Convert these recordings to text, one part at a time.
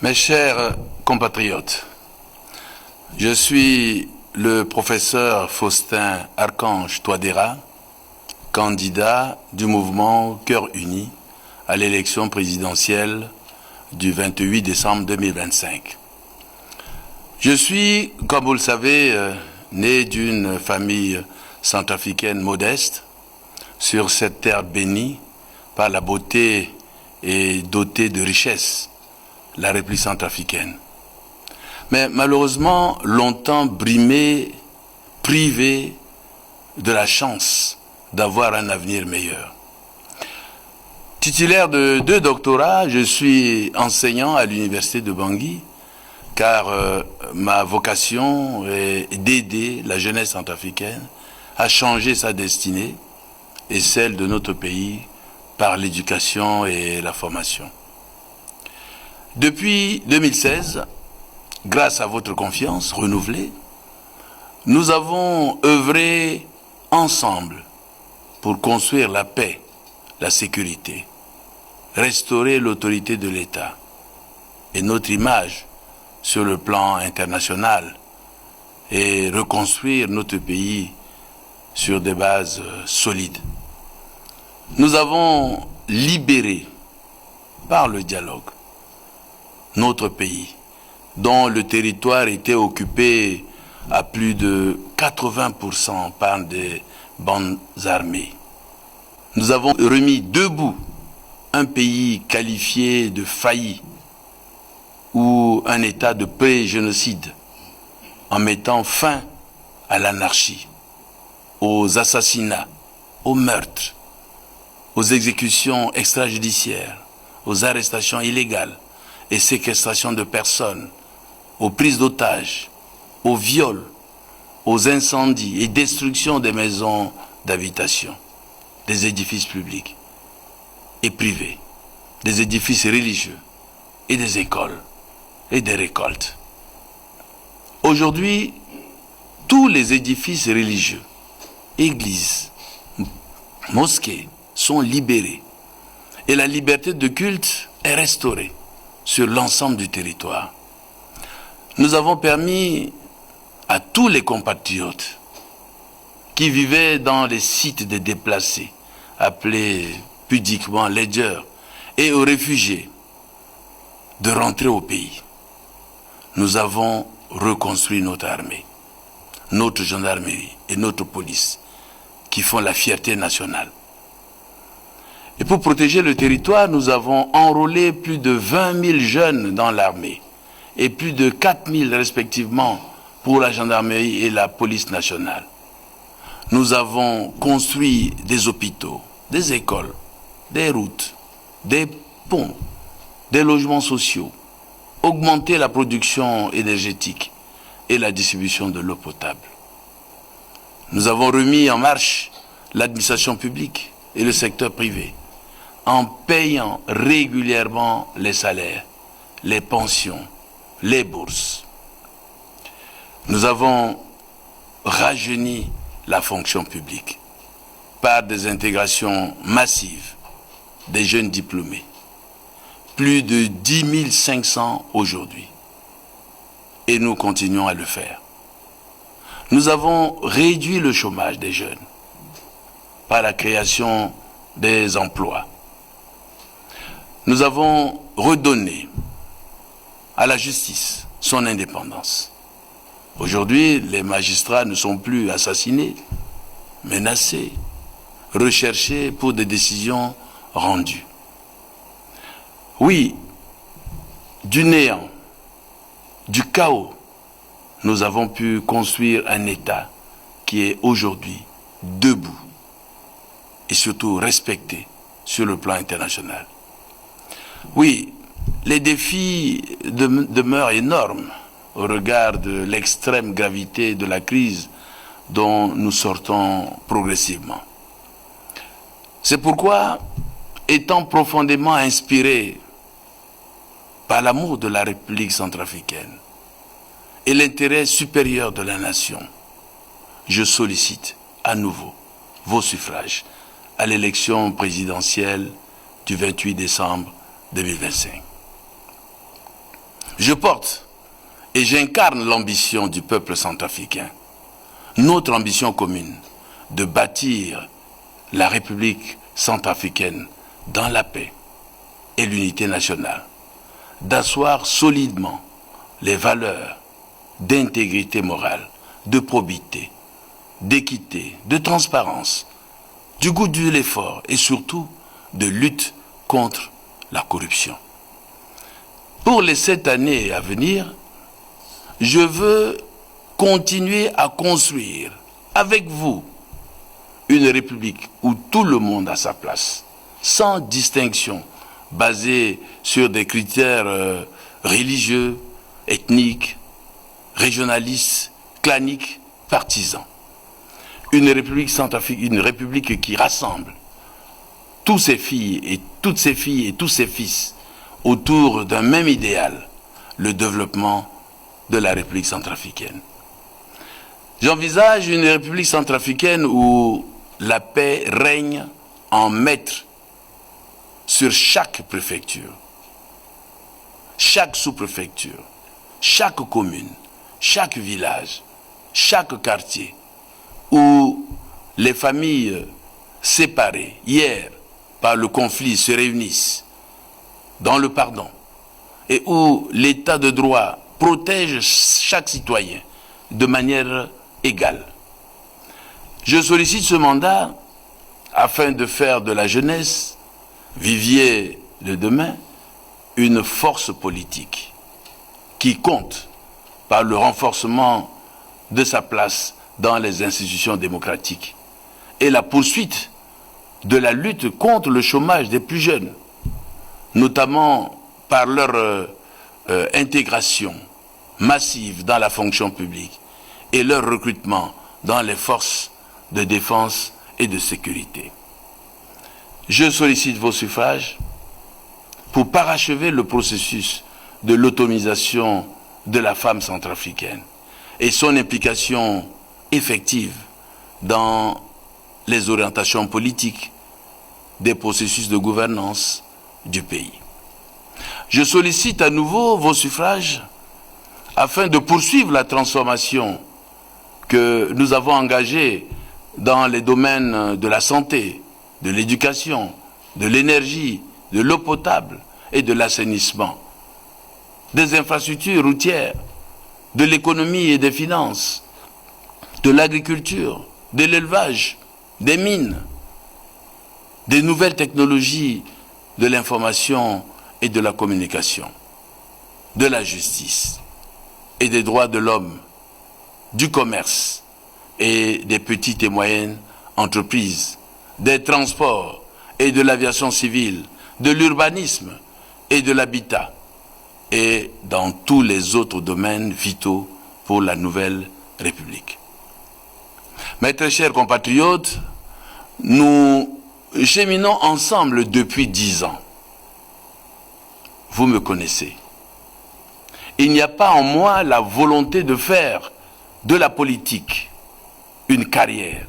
Mes chers compatriotes, je suis le professeur Faustin Archange Touadéra, candidat du mouvement Cœur Uni à l'élection présidentielle du 28 décembre 2025. Je suis, comme vous le savez, né d'une famille centrafricaine modeste, sur cette terre bénie par la beauté et dotée de richesses, la République centrafricaine. Mais malheureusement, longtemps brimée, privée de la chance d'avoir un avenir meilleur. Titulaire de 2 doctorats, je suis enseignant à l'université de Bangui, car ma vocation est d'aider la jeunesse centrafricaine à changer sa destinée et celle de notre pays par l'éducation et la formation. Depuis 2016, grâce à votre confiance renouvelée, nous avons œuvré ensemble pour construire la paix, la sécurité, restaurer l'autorité de l'État et notre image sur le plan international et reconstruire notre pays sur des bases solides. Nous avons libéré par le dialogue notre pays, dont le territoire était occupé à plus de 80% par des bandes armées. Nous avons remis debout un pays qualifié de failli ou un état de pré-génocide en mettant fin à l'anarchie, aux assassinats, aux meurtres, aux exécutions extrajudiciaires, aux arrestations illégales et séquestrations de personnes, aux prises d'otages, aux viols, aux incendies et destructions des maisons d'habitation, des édifices publics et privés, des édifices religieux et des écoles et des récoltes. Aujourd'hui, tous les édifices religieux, églises, mosquées sont libérés et la liberté de culte est restaurée sur l'ensemble du territoire. Nous avons permis à tous les compatriotes qui vivaient dans les sites des déplacés, appelés pudiquement ledgers, et aux réfugiés, de rentrer au pays. Nous avons reconstruit notre armée, notre gendarmerie et notre police, qui font la fierté nationale. Et pour protéger le territoire, nous avons enrôlé plus de 20 000 jeunes dans l'armée et plus de 4 000 respectivement pour la gendarmerie et la police nationale. Nous avons construit des hôpitaux, des écoles, des routes, des ponts, des logements sociaux, augmenté la production énergétique et la distribution de l'eau potable. Nous avons remis en marche l'administration publique et le secteur privé en payant régulièrement les salaires, les pensions, les bourses. Nous avons rajeuni la fonction publique par des intégrations massives des jeunes diplômés. Plus de 10 500 aujourd'hui. Et nous continuons à le faire. Nous avons réduit le chômage des jeunes par la création des emplois. Nous avons redonné à la justice son indépendance. Aujourd'hui, les magistrats ne sont plus assassinés, menacés, recherchés pour des décisions rendues. Oui, du néant, du chaos, nous avons pu construire un État qui est aujourd'hui debout et surtout respecté sur le plan international. Oui, les défis demeurent énormes au regard de l'extrême gravité de la crise dont nous sortons progressivement. C'est pourquoi, étant profondément inspiré par l'amour de la République centrafricaine et l'intérêt supérieur de la nation, je sollicite à nouveau vos suffrages à l'élection présidentielle du 28 décembre 2025. Je porte et j'incarne l'ambition du peuple centrafricain, notre ambition commune de bâtir la République centrafricaine dans la paix et l'unité nationale, d'asseoir solidement les valeurs d'intégrité morale, de probité, d'équité, de transparence, du goût de l'effort et surtout de lutte contre la corruption. Pour les 7 années à venir, je veux continuer à construire avec vous une république où tout le monde a sa place, sans distinction, basée sur des critères religieux, ethniques, régionalistes, claniques, partisans. Une république centrafricaine, une république qui rassemble toutes ces filles et tous ses fils autour d'un même idéal, le développement de la République centrafricaine. J'envisage une République centrafricaine où la paix règne en maître sur chaque préfecture, chaque sous-préfecture, chaque commune, chaque village, chaque quartier, où les familles séparées hier par le conflit se réunissent dans le pardon et où l'état de droit protège chaque citoyen de manière égale. Je sollicite ce mandat afin de faire de la jeunesse, vivier de demain, une force politique qui compte par le renforcement de sa place dans les institutions démocratiques et la poursuite de la lutte contre le chômage des plus jeunes, notamment par leur intégration massive dans la fonction publique et leur recrutement dans les forces de défense et de sécurité. Je sollicite vos suffrages pour parachever le processus de l'autonomisation de la femme centrafricaine et son implication effective dans les orientations politiques des processus de gouvernance du pays. Je sollicite à nouveau vos suffrages afin de poursuivre la transformation que nous avons engagée dans les domaines de la santé, de l'éducation, de l'énergie, de l'eau potable et de l'assainissement, des infrastructures routières, de l'économie et des finances, de l'agriculture, de l'élevage, des mines, des nouvelles technologies de l'information et de la communication, de la justice et des droits de l'homme, du commerce et des petites et moyennes entreprises, des transports et de l'aviation civile, de l'urbanisme et de l'habitat, et dans tous les autres domaines vitaux pour la nouvelle République. Mes très chers compatriotes, nous cheminons ensemble depuis 10 ans. Vous me connaissez. Il n'y a pas en moi la volonté de faire de la politique une carrière,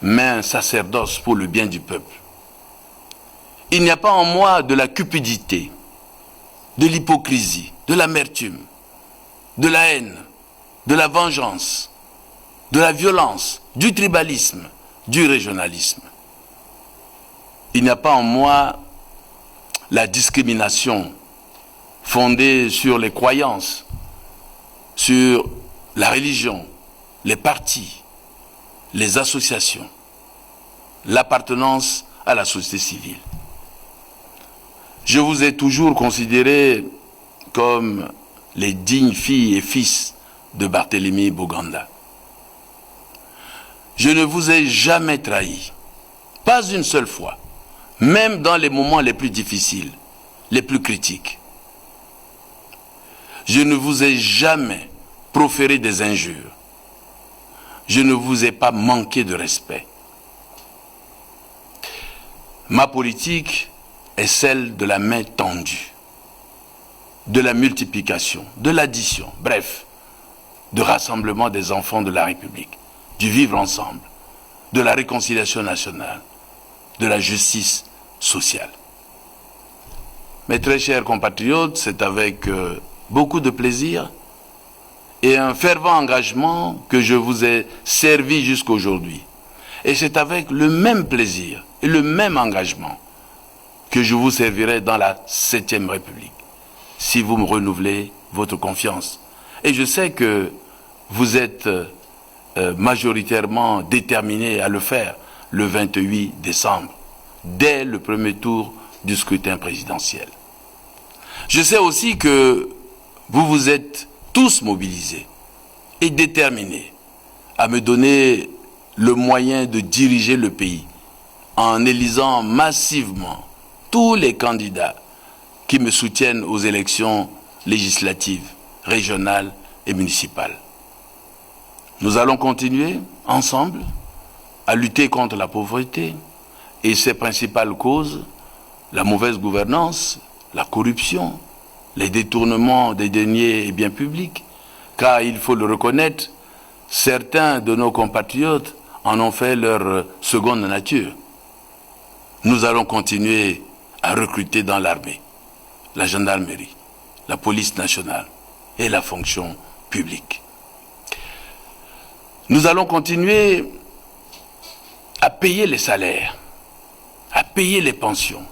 mais un sacerdoce pour le bien du peuple. Il n'y a pas en moi de la cupidité, de l'hypocrisie, de l'amertume, de la haine, de la vengeance, de la violence, du tribalisme, du régionalisme. Il n'y a pas en moi la discrimination fondée sur les croyances, sur la religion, les partis, les associations, l'appartenance à la société civile. Je vous ai toujours considéré comme les dignes filles et fils de Barthélemy Boganda. Je ne vous ai jamais trahi, pas une seule fois, même dans les moments les plus difficiles, les plus critiques. Je ne vous ai jamais proféré des injures. Je ne vous ai pas manqué de respect. Ma politique est celle de la main tendue, de la multiplication, de l'addition, bref, de rassemblement des enfants de la République, du vivre ensemble, de la réconciliation nationale, de la justice sociale. Mes très chers compatriotes, c'est avec beaucoup de plaisir et un fervent engagement que je vous ai servi jusqu'aujourd'hui. Et c'est avec le même plaisir et le même engagement que je vous servirai dans la 7e République, si vous me renouvelez votre confiance. Et je sais que vous êtes majoritairement déterminés à le faire le 28 décembre, dès le premier tour du scrutin présidentiel. Je sais aussi que vous vous êtes tous mobilisés et déterminés à me donner le moyen de diriger le pays en élisant massivement tous les candidats qui me soutiennent aux élections législatives, régionales et municipales. Nous allons continuer ensemble à lutter contre la pauvreté et ses principales causes, la mauvaise gouvernance, la corruption, les détournements des deniers et biens publics, car il faut le reconnaître, certains de nos compatriotes en ont fait leur seconde nature. Nous allons continuer à recruter dans l'armée, la gendarmerie, la police nationale et la fonction publique. Nous allons continuer à payer les salaires, à payer les pensions,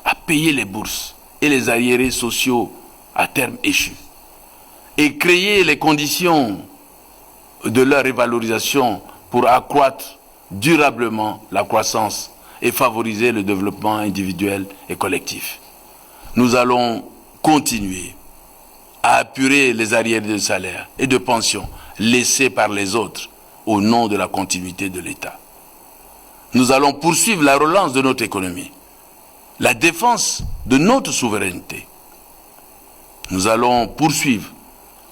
à payer les bourses et les arriérés sociaux à terme échus, et créer les conditions de leur révalorisation pour accroître durablement la croissance et favoriser le développement individuel et collectif. Nous allons continuer à apurer les arriérés de salaire et de pension laissés par les autres au nom de la continuité de l'État. Nous allons poursuivre la relance de notre économie, la défense de notre souveraineté. Nous allons poursuivre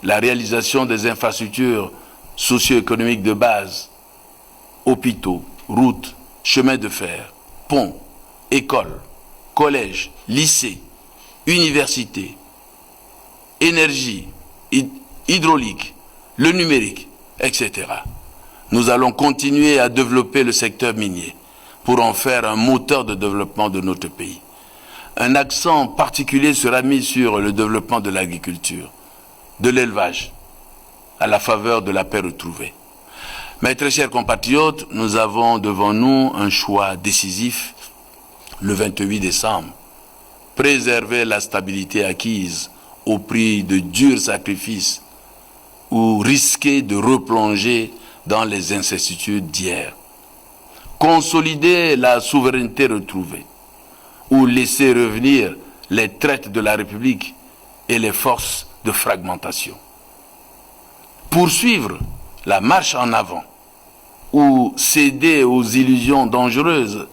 la réalisation des infrastructures socio-économiques de base, hôpitaux, routes, chemins de fer, ponts, écoles, collèges, lycées, universités, énergie, hydraulique, le numérique, etc. Nous allons continuer à développer le secteur minier pour en faire un moteur de développement de notre pays. Un accent particulier sera mis sur le développement de l'agriculture, de l'élevage, à la faveur de la paix retrouvée. Mes très chers compatriotes, nous avons devant nous un choix décisif le 28 décembre. Préserver la stabilité acquise au prix de durs sacrifices ou risquer de replonger dans les incertitudes d'hier. Consolider la souveraineté retrouvée ou laisser revenir les traites de la République et les forces de fragmentation. Poursuivre la marche en avant ou céder aux illusions dangereuses,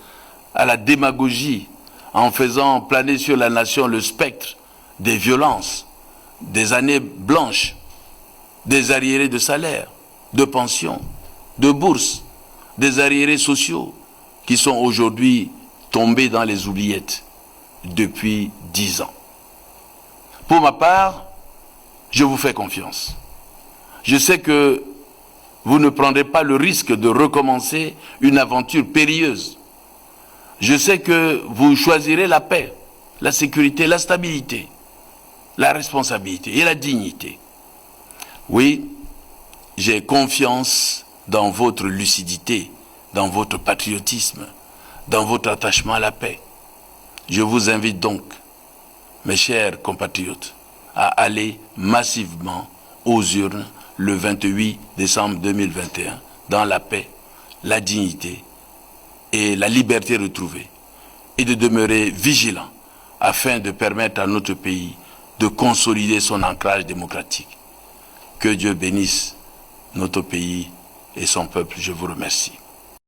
à la démagogie, en faisant planer sur la nation le spectre des violences, des années blanches, des arriérés de salaire, de pension, de bourse, des arriérés sociaux qui sont aujourd'hui tombés dans les oubliettes depuis 10 ans. Pour ma part, je vous fais confiance. Je sais que vous ne prendrez pas le risque de recommencer une aventure périlleuse. Je sais que vous choisirez la paix, la sécurité, la stabilité, la responsabilité et la dignité. Oui, j'ai confiance dans votre lucidité, dans votre patriotisme, dans votre attachement à la paix. Je vous invite donc, mes chers compatriotes, à aller massivement aux urnes le 28 décembre 2021 dans la paix, la dignité et la liberté retrouvée, et de demeurer vigilant afin de permettre à notre pays de consolider son ancrage démocratique. Que Dieu bénisse notre pays et son peuple. Je vous remercie.